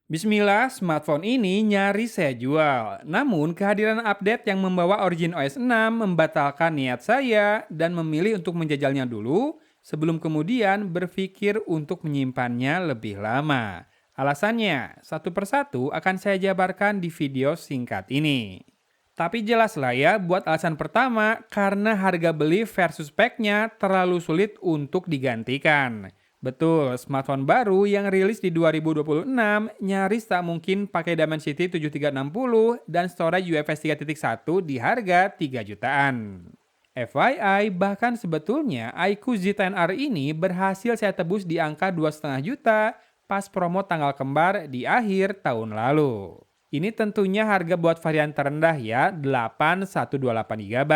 Bismillah, smartphone ini nyaris saya jual. Namun, kehadiran update yang membawa Origin OS 6 membatalkan niat saya dan memilih untuk menjajalnya dulu sebelum kemudian berpikir untuk menyimpannya lebih lama. Alasannya, satu persatu akan saya jabarkan di video singkat ini. Tapi jelaslah ya, buat alasan pertama, karena harga beli versus speknya terlalu sulit untuk digantikan. Betul, smartphone baru yang rilis di 2026 nyaris tak mungkin pakai Dimensity 7360 dan storage UFS 3.1 di harga 3 jutaan. FYI, bahkan sebetulnya iQOO Z10R ini berhasil saya tebus di angka 2,5 juta pas promo tanggal kembar di akhir tahun lalu. Ini tentunya harga buat varian terendah ya, 8128 GB.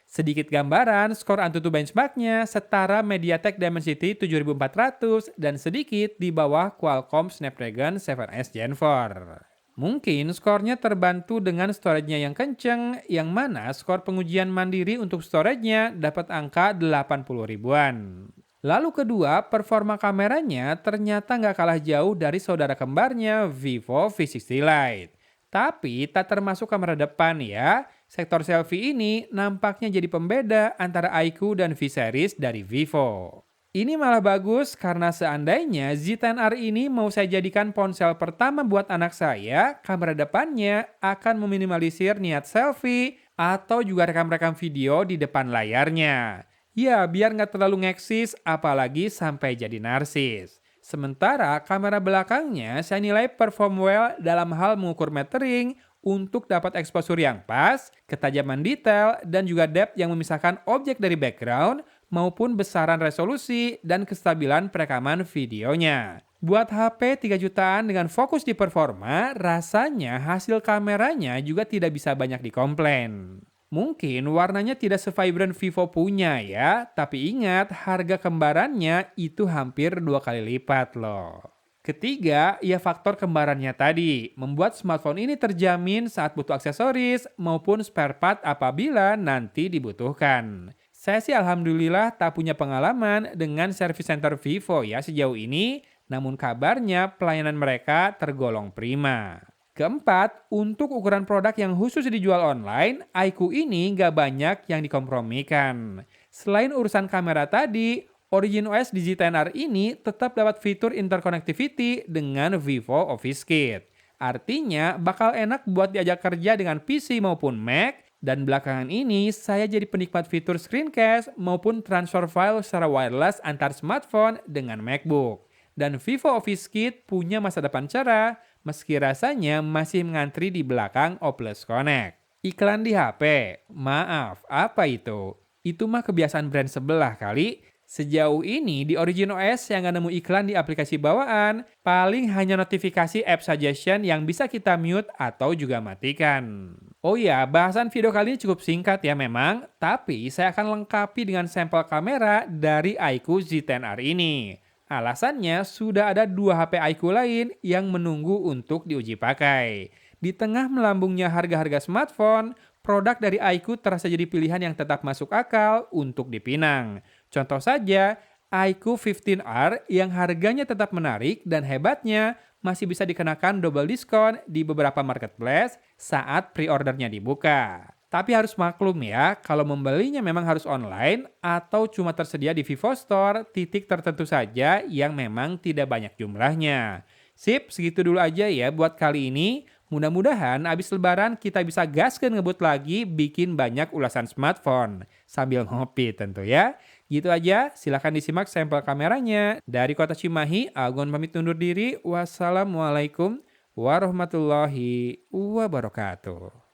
Sedikit gambaran, skor Antutu benchmarknya setara MediaTek Dimensity 7400 dan sedikit di bawah Qualcomm Snapdragon 7S Gen 4. Mungkin skornya terbantu dengan storage-nya yang kenceng, yang mana skor pengujian mandiri untuk storage-nya dapat angka 80 ribuan. Lalu kedua, performa kameranya ternyata nggak kalah jauh dari saudara kembarnya Vivo V60 Lite. Tapi tak termasuk kamera depan ya. Sektor selfie ini nampaknya jadi pembeda antara iQOO dan V-Series dari Vivo. Ini malah bagus karena seandainya Z10R ini mau saya jadikan ponsel pertama buat anak saya, kamera depannya akan meminimalisir niat selfie atau juga rekam-rekam video di depan layarnya. Ya, biar nggak terlalu ngeksis apalagi sampai jadi narsis. Sementara kamera belakangnya saya nilai perform well dalam hal mengukur metering untuk dapat exposure yang pas, ketajaman detail, dan juga depth yang memisahkan objek dari background maupun besaran resolusi dan kestabilan perekaman videonya. Buat HP 3 jutaan dengan fokus di performa, rasanya hasil kameranya juga tidak bisa banyak dikomplain. Mungkin warnanya tidak se-vibrant Vivo punya ya, tapi ingat harga kembarannya itu hampir 2 kali lipat loh. Ketiga, ya faktor kembarannya tadi, membuat smartphone ini terjamin saat butuh aksesoris maupun spare part apabila nanti dibutuhkan. Saya sih alhamdulillah tak punya pengalaman dengan service center Vivo ya sejauh ini, namun kabarnya pelayanan mereka tergolong prima. Keempat, untuk ukuran produk yang khusus dijual online, iQOO ini nggak banyak yang dikompromikan. Selain urusan kamera tadi, Origin OS di Z10R ini tetap dapat fitur interconnectivity dengan Vivo Office Kit. Artinya, bakal enak buat diajak kerja dengan PC maupun Mac, dan belakangan ini saya jadi penikmat fitur screencast maupun transfer file secara wireless antar smartphone dengan MacBook. Dan Vivo Office Kit punya masa depan cerah, meski rasanya masih mengantri di belakang Oculus Connect. Iklan di HP? Maaf, apa itu? Itu mah kebiasaan brand sebelah kali. Sejauh ini di Origin OS yang nggak nemu iklan di aplikasi bawaan, paling hanya notifikasi app suggestion yang bisa kita mute atau juga matikan. Oh ya, bahasan video kali ini cukup singkat ya memang, tapi saya akan lengkapi dengan sampel kamera dari iQOO Z10R ini. Alasannya sudah ada dua HP iQOO lain yang menunggu untuk diuji pakai. Di tengah melambungnya harga-harga smartphone, produk dari iQOO terasa jadi pilihan yang tetap masuk akal untuk dipinang. Contoh saja, iQOO 15R yang harganya tetap menarik dan hebatnya masih bisa dikenakan double diskon di beberapa marketplace saat pre-ordernya dibuka. Tapi harus maklum ya, kalau membelinya memang harus online atau cuma tersedia di Vivo Store titik tertentu saja yang memang tidak banyak jumlahnya. Sip, segitu dulu aja ya buat kali ini. Mudah-mudahan abis lebaran kita bisa gaskeun ngebut lagi bikin banyak ulasan smartphone. Sambil ngopi tentu ya. Gitu aja, silahkan disimak sampel kameranya. Dari kota Cimahi, Agon pamit undur diri. Wassalamualaikum warahmatullahi wabarakatuh.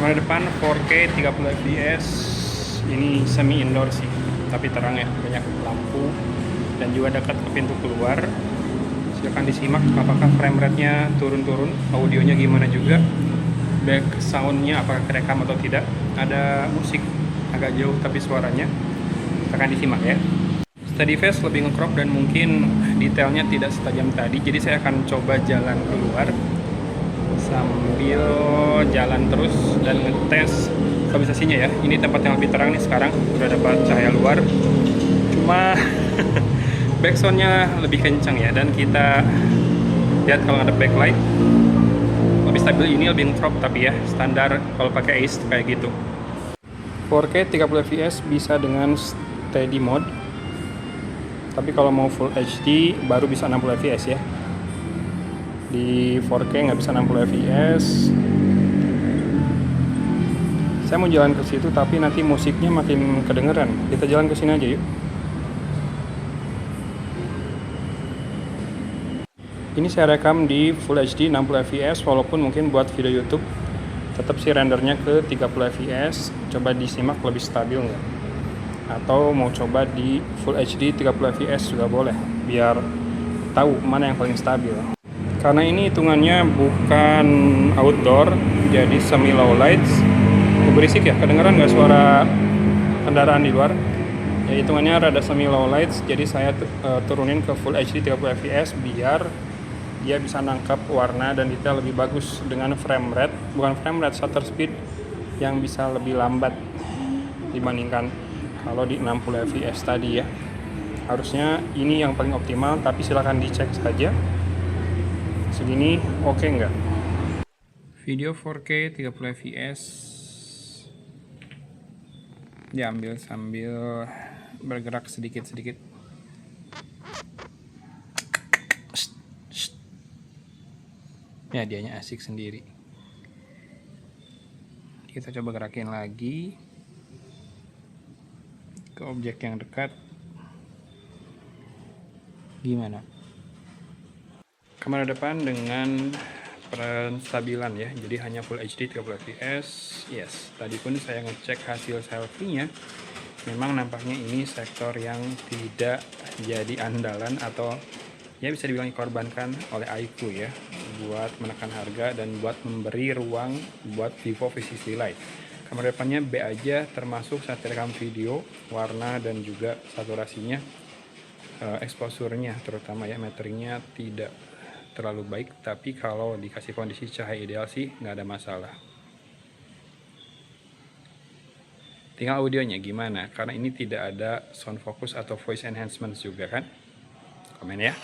Kamera depan 4K 30 fps, ini semi indoor sih, tapi terang ya, banyak lampu dan juga dekat ke pintu keluar. Silahkan disimak apakah frame rate-nya turun-turun, audionya gimana juga, back sound-nya apakah kerekam atau tidak. Ada musik agak jauh tapi suaranya, silahkan disimak ya. Steady face lebih nge-crop dan mungkin detailnya tidak setajam tadi, jadi saya akan coba jalan keluar sambil jalan terus dan ngetes stabilisasinya ya. Ini tempat yang lebih terang nih sekarang, udah dapat cahaya luar, cuma backsoundnya lebih kencang ya. Dan kita lihat kalau ada backlight lebih stabil, ini lebih crop tapi ya standar kalau pakai Ace kayak gitu. 4K 30 fps bisa dengan steady mode, tapi kalau mau full HD baru bisa 60 fps ya. Di 4K nggak bisa 60 fps. Saya mau jalan ke situ tapi nanti musiknya makin kedengeran. Kita jalan ke sini aja yuk. Ini saya rekam di Full HD 60 fps, walaupun mungkin buat video YouTube tetap sih rendernya ke 30 fps. Coba disimak lebih stabil nggak? Atau mau coba di Full HD 30 fps juga boleh, biar tahu mana yang paling stabil. Karena ini hitungannya bukan outdoor, jadi semi low lights. Berisik ya, kedengeran nggak suara kendaraan di luar? Ya hitungannya rada semi low lights, jadi saya turunin ke Full HD 30 fps biar dia bisa nangkap warna dan detail lebih bagus dengan frame rate, bukan frame rate, shutter speed yang bisa lebih lambat dibandingkan kalau di 60 fps tadi ya. Harusnya ini yang paling optimal, tapi silahkan dicek saja. Segini oke nggak? Video 4K 30 fps diambil sambil bergerak sedikit-sedikit. Ya dianya asik sendiri. Kita coba gerakin lagi ke objek yang dekat. Gimana? Kamera depan dengan penstabilan ya, jadi hanya Full HD 30 fps. Yes, tadi pun saya ngecek hasil selfie-nya, memang nampaknya ini sektor yang tidak jadi andalan atau ya bisa dibilang dikorbankan oleh iQOO ya, buat menekan harga dan buat memberi ruang buat Vivo V60 Lite. Kamera depannya B aja, termasuk saat rekam video, warna dan juga saturasinya, exposure-nya terutama ya, meteringnya tidak terlalu baik, tapi kalau dikasih kondisi cahaya ideal sih nggak ada masalah. Tinggal audionya gimana, karena ini tidak ada sound focus atau voice enhancement juga kan. Komen ya.